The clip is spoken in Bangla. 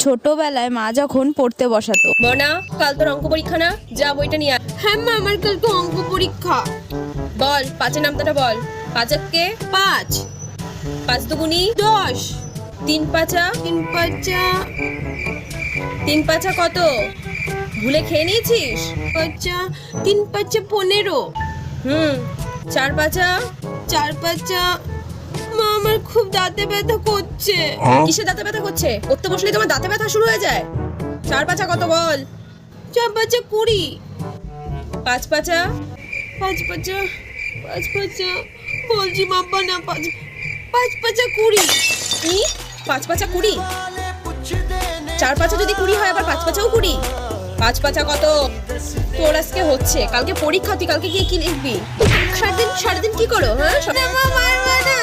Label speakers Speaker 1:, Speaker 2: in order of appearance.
Speaker 1: ছোটবেলায় মা যখন পড়তে বসাতো।
Speaker 2: মনা, কাল তোর অঙ্ক পরীক্ষা না? যা বইটা নিয়ে আয়।
Speaker 3: হ্যাঁ মা, আমার কাল তো অঙ্ক পরীক্ষা।
Speaker 2: বল পাঁচের নামতাটা বল। পাঁচকে
Speaker 3: 5
Speaker 2: পাঁচ দুগুনি
Speaker 3: 10
Speaker 2: তিন পাঁচা
Speaker 3: 3 পাঁচা
Speaker 2: 3 পাঁচা কত? ভুলে খেয়ে নিয়েছিস?
Speaker 3: 3 পাঁচা 15।
Speaker 2: চার পাঁচা
Speaker 3: 4 পাঁচা। মা, আমার খুব দাঁতে ব্যথা করছে।
Speaker 2: কিসে দাঁতে ব্যথা করছে? পড়তে বসলেই তোমার দাঁতে ব্যথা শুরু হয়ে যায়। চার পাঁচা কত বল?
Speaker 3: 4 পাঁচা 20।
Speaker 2: পাঁচ পাঁচা
Speaker 3: 5 পাঁচা 5 পাঁচা বলছি বাবা না, 5 পাঁচা 20।
Speaker 2: কি? পাঁচ পাঁচা 20? চার পাঁচা যদি 20 হয়, আবার পাঁচ পাঁচাও 20? পাঁচ পাঁচা কত? তোর আজকে হচ্ছে, কালকে পরীক্ষা, তুই কালকে গিয়ে কি লিখবি? সারাদিন কি করো? হ্যাঁ,
Speaker 3: মারবা না।